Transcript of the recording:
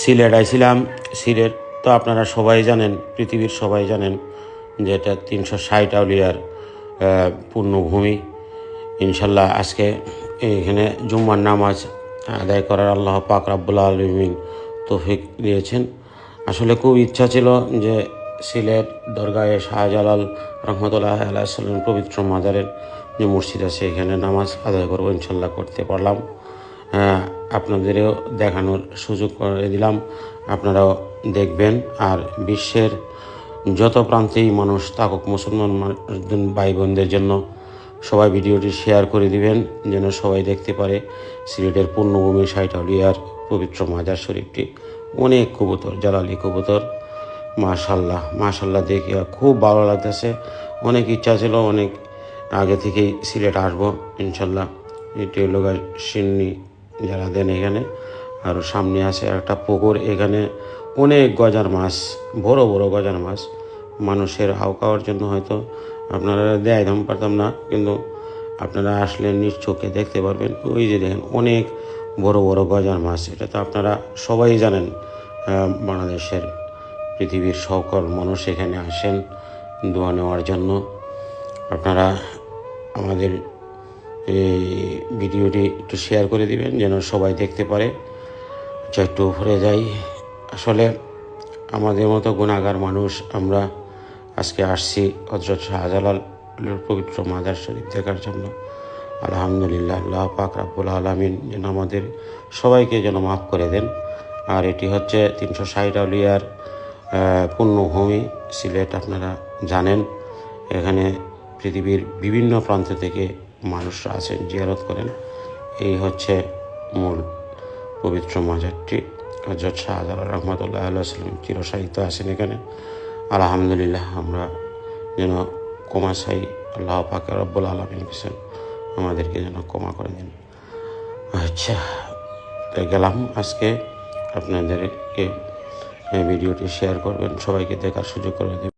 সিলেট আইছিলাম। সিলেট তো আপনারা সবাই জানেন, পৃথিবীর সবাই জানেন যে এটা 360 আউলিয়ার পূর্ণভূমি। ইনশাল্লাহ আজকে এখানে জুম্মার নামাজ আদায় করার আল্লাহ পাক রাব্বুল আলামিন তৌফিক দিয়েছেন। আসলে খুব ইচ্ছা ছিল যে সিলেট দরগাহে শাহজালাল রহমতুল্লাহ আলাইহিস পবিত্র মাজারের যে মসজিদ আছে এখানে নামাজ আদায় করবো। ইনশাল্লাহ করতে পারলাম। আপনাদেরও দেখানোর সুযোগ করে দিলাম, আপনারাও দেখবেন। আর বিশ্বের যত প্রান্তেই মানুষ থাকুক, মুসলমান ভাই বোনদের জন্য সবাই ভিডিওটি শেয়ার করে দিবেন যেন সবাই দেখতে পারে সিলেটের পূর্ণভূমি 60 আউলিয়ার পবিত্র মাজার শরীফটি। অনেক কবুতর, জালালি কবুতর, মাশাল্লাহ দেখে খুব ভালো লাগতেছে। অনেক ইচ্ছা ছিল, অনেক আগে থেকেই সিলেট আসবো ইনশাল্লাহ। এটি হলো সিন্নি যারা দেন এখানে। আর সামনে আছে একটা পুকুর, এখানে অনেক গজার মাছ, বড় বড় গজার মাছ। মানুষের হাউ খাওয়ার জন্য হয়তো আপনারা দেখাইতে পারতাম না, কিন্তু আপনারা আসলে নিজ চোখে দেখতে পারবেন। ওই যে দেখেন অনেক বড় বড় গজার মাছ। এটা তো আপনারা সবাই জানেন। বাংলাদেশের পৃথিবীর সকল মানুষ এখানে আসেন দোয়া নেওয়ার জন্য। আপনারা আমাদের এই ভিডিওটি একটু শেয়ার করে দিবেন যেন সবাই দেখতে পারে। একটু উপরে যাই। আসলে আমাদের মতো গুনাহগার মানুষ আমরা আজকে আসছি হযরত শাহজালালের পবিত্র মাজার শরীফ দেখার জন্য। আলহামদুলিল্লাহ, আল্লাহ পাক রাব্বুল আলামিন যেন আমাদের সবাইকে যেন মাফ করে দেন। আর এটি হচ্ছে 360 আউলিয়ার পূর্ণভূমি সিলেট। আপনারা জানেন এখানে পৃথিবীর বিভিন্ন প্রান্ত থেকে মানুষরা আছেন, জিয়ারত করেন। এই হচ্ছে মূল পবিত্র মাজারটি। হযরত শাহজালাল রহমতুল্লাহ আলাইহি চিরসাহিত্য আছেন এখানে। আলহামদুলিল্লাহ, আমরা যেন ক্ষমা চাই আল্লাহ পাক রব্বুল আলামিন কাছে, আমাদেরকে যেন ক্ষমা করে দিন। আচ্ছা, তাই গেলাম। আজকে আপনাদেরকে ভিডিওটি শেয়ার করবেন, সবাইকে দেখার সুযোগ করে দেবেন।